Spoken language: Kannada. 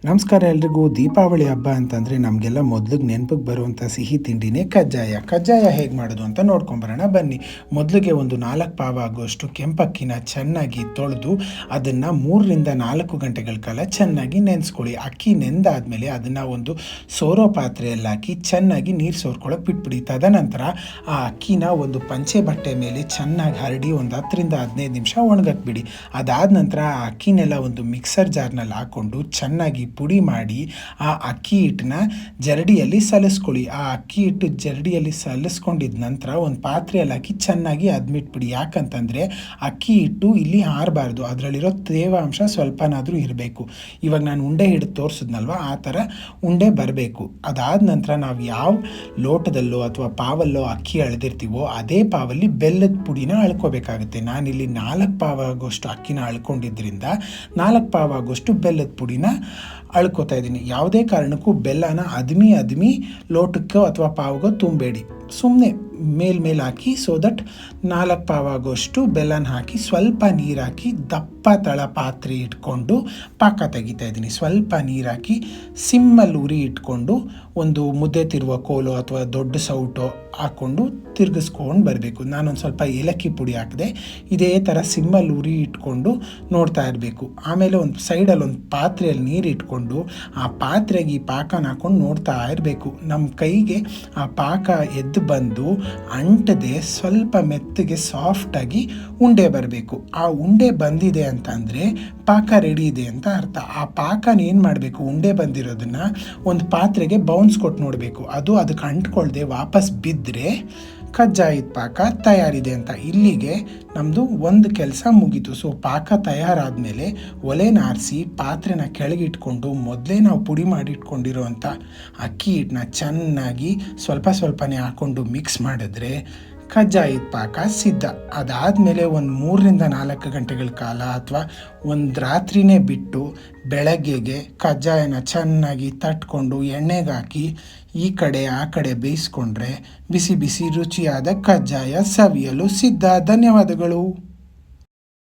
ನಮಸ್ಕಾರ ಎಲ್ರಿಗೂ. ದೀಪಾವಳಿ ಹಬ್ಬ ಅಂತಂದರೆ ನಮಗೆಲ್ಲ ಮೊದಲಿಗೆ ನೆನಪಿಗೆ ಬರುವಂಥ ಸಿಹಿ ತಿಂಡಿನೇ ಕಜ್ಜಾಯ. ಕಜ್ಜಾಯ ಹೇಗೆ ಮಾಡೋದು ಅಂತ ನೋಡ್ಕೊಂಬರೋಣ ಬನ್ನಿ. ಮೊದಲಿಗೆ ಒಂದು 4 ಪಾವ ಆಗುವಷ್ಟು ಕೆಂಪಕ್ಕಿನ ಚೆನ್ನಾಗಿ ತೊಳೆದು ಅದನ್ನು 3ರಿಂದ 4 ಗಂಟೆಗಳ ಕಾಲ ಚೆನ್ನಾಗಿ ನೆನೆಸ್ಕೊಳ್ಳಿ. ಅಕ್ಕಿ ನೆಂದಾದಮೇಲೆ ಅದನ್ನು ಒಂದು ಸೋರೋ ಪಾತ್ರೆಯಲ್ಲಿ ಹಾಕಿ ಚೆನ್ನಾಗಿ ನೀರು ಸೋರ್ಕೊಳ್ಳೋಕೆ ಬಿಟ್ಬಿಡಿ. ತದನಂತರ ಆ ಅಕ್ಕಿನ ಒಂದು ಪಂಚೆ ಬಟ್ಟೆ ಮೇಲೆ ಚೆನ್ನಾಗಿ ಹರಡಿ ಒಂದು 10ರಿಂದ 15 ನಿಮಿಷ ಒಣಗಕ್ಕೆ ಬಿಡಿ. ಅದಾದ ನಂತರ ಆ ಅಕ್ಕಿನೆಲ್ಲ ಒಂದು ಮಿಕ್ಸರ್ ಜಾರ್ನಲ್ಲಿ ಹಾಕ್ಕೊಂಡು ಚೆನ್ನಾಗಿ ಪುಡಿ ಮಾಡಿ ಆ ಅಕ್ಕಿ ಹಿಟ್ಟನ್ನ ಜರಡಿಯಲ್ಲಿ ಸಲ್ಲಿಸ್ಕೊಳ್ಳಿ. ಆ ಅಕ್ಕಿ ಹಿಟ್ಟು ಜರಡಿಯಲ್ಲಿ ಸಲ್ಲಿಸ್ಕೊಂಡಿದ ನಂತರ ಒಂದು ಪಾತ್ರೆಯಲ್ಲಿ ಹಾಕಿ ಚೆನ್ನಾಗಿ ಅದ್ಮಿಟ್ಬಿಡಿ. ಯಾಕಂತಂದರೆ ಅಕ್ಕಿ ಹಿಟ್ಟು ಇಲ್ಲಿ ಹಾರಬಾರ್ದು, ಅದರಲ್ಲಿರೋ ತೇವಾಂಶ ಸ್ವಲ್ಪನಾದರೂ ಇರಬೇಕು. ಇವಾಗ ನಾನು ಉಂಡೆ ಹಿಡಿದು ತೋರಿಸಿದ್ನಲ್ವ, ಆ ಥರ ಉಂಡೆ ಬರಬೇಕು. ಅದಾದ ನಂತರ ನಾವು ಯಾವ ಲೋಟದಲ್ಲೋ ಅಥವಾ ಪಾವಲ್ಲೋ ಅಕ್ಕಿ ಅಳೆದಿರ್ತೀವೋ ಅದೇ ಪಾವಲ್ಲಿ ಬೆಲ್ಲದ ಪುಡಿನ ಅಳ್ಕೋಬೇಕಾಗುತ್ತೆ. ನಾನಿಲ್ಲಿ 4 ಪಾವ ಆಗೋಷ್ಟು ಅಕ್ಕಿನ ಅಳ್ಕೊಂಡಿದ್ದರಿಂದ 4 ಪಾವ ಆಗೋಷ್ಟು ಬೆಲ್ಲದ ಪುಡಿನ ಅಳ್ಕೋತಾ ಇದ್ದೀನಿ. ಯಾವುದೇ ಕಾರಣಕ್ಕೂ ಬೆಲ್ಲನ ಅದ್ಮಿ ಲೋಟಕ್ಕೋ ಅಥವಾ ಪಾವಗೋ ತುಂಬಬೇಡಿ. ಸುಮ್ಮನೆ ಮೇಲ್ಮೇಲೆ ಹಾಕಿ ಸೊ ದಟ್ 4 ಪಾವ ಆಗೋಷ್ಟು ಬೆಲ್ಲನ ಹಾಕಿ ಸ್ವಲ್ಪ ನೀರು ಹಾಕಿ ದಪ್ಪ ತಳ ಪಾತ್ರೆ ಇಟ್ಕೊಂಡು ಪಾಕ ತೆಗಿತಾ ಇದ್ದೀನಿ. ಸ್ವಲ್ಪ ನೀರು ಹಾಕಿ ಸಿಮ್ಮಲ್ಲಿ ಉರಿ ಇಟ್ಕೊಂಡು ಒಂದು ಮುದ್ದೆ ತಿರುವ ಕೋಲು ಅಥವಾ ದೊಡ್ಡ ಸೌಟೋ ಹಾಕ್ಕೊಂಡು ತಿರುಗಿಸ್ಕೊಂಡು ಬರಬೇಕು. ನಾನೊಂದು ಸ್ವಲ್ಪ ಏಲಕ್ಕಿ ಪುಡಿ ಹಾಕಿದೆ. ಇದೇ ಥರ ಸಿಮ್ಮಲ್ಲಿ ಉರಿ ಇಟ್ಕೊಂಡು ನೋಡ್ತಾ ಇರಬೇಕು. ಆಮೇಲೆ ಒಂದು ಸೈಡಲ್ಲಿ ಒಂದು ಪಾತ್ರೆಯಲ್ಲಿ ನೀರು ಇಟ್ಕೊಂಡು ಆ ಪಾತ್ರೆಗೆ ಈ ಪಾಕನ ಹಾಕ್ಕೊಂಡು ನೋಡ್ತಾ ಇರಬೇಕು. ನಮ್ಮ ಕೈಗೆ ಆ ಪಾಕ ಎದ್ದು ಬಂದು ಅಂಟದೆ ಸ್ವಲ್ಪ ಮೆತ್ತಗೆ ಸಾಫ್ಟಾಗಿ ಉಂಡೆ ಬರಬೇಕು. ಆ ಉಂಡೆ ಬಂದಿದೆ ಅಂತ ಅಂದರೆ ಪಾಕ ರೆಡಿ ಇದೆ ಅಂತ ಅರ್ಥ. ಆ ಪಾಕನ ಏನು ಮಾಡಬೇಕು, ಉಂಡೆ ಬಂದಿರೋದನ್ನು ಒಂದು ಪಾತ್ರೆಗೆ ಬೌನ್ಸ್ ಕೊಟ್ಟು ನೋಡಬೇಕು. ಅದು ಅದಕ್ಕೆ ಅಂಟ್ಕೊಳ್ದೆ ವಾಪಸ್ ಬಿದ್ದರೆ ಕಜ್ಜಾಯದ ಪಾಕ ತಯಾರಿದೆ ಅಂತ. ಇಲ್ಲಿಗೆ ನಮ್ಮದು ಒಂದು ಕೆಲಸ ಮುಗೀತು. ಸೊ ಪಾಕ ತಯಾರಾದಮೇಲೆ ಒಲೆನ ಆರಿಸಿ ಪಾತ್ರೆನ ಕೆಳಗಿಟ್ಕೊಂಡು ಮೊದಲೇ ನಾವು ಪುಡಿ ಮಾಡಿಟ್ಕೊಂಡಿರೋವಂಥ ಅಕ್ಕಿ ಹಿಟ್ಟನ್ನ ಚೆನ್ನಾಗಿ ಸ್ವಲ್ಪನೇ ಹಾಕ್ಕೊಂಡು ಮಿಕ್ಸ್ ಮಾಡಿದ್ರೆ ಕಜ್ಜಾಯದ ಪಾಕ ಸಿದ್ಧ. ಅದಾದಮೇಲೆ ಒಂದು 3ರಿಂದ 4 ಗಂಟೆಗಳ ಕಾಲ ಅಥವಾ ಒಂದು ರಾತ್ರಿನೇ ಬಿಟ್ಟು ಬೆಳಗ್ಗೆಗೆ ಕಜ್ಜಾಯನ ಚೆನ್ನಾಗಿ ತಟ್ಕೊಂಡು ಎಣ್ಣೆಗೆ ಹಾಕಿ ಈ ಕಡೆ ಆ ಕಡೆ ಬೇಯಿಸ್ಕೊಂಡ್ರೆ ಬಿಸಿ ಬಿಸಿ ರುಚಿಯಾದ ಕಜ್ಜಾಯ ಸವಿಯಲು ಸಿದ್ಧ. ಧನ್ಯವಾದಗಳು.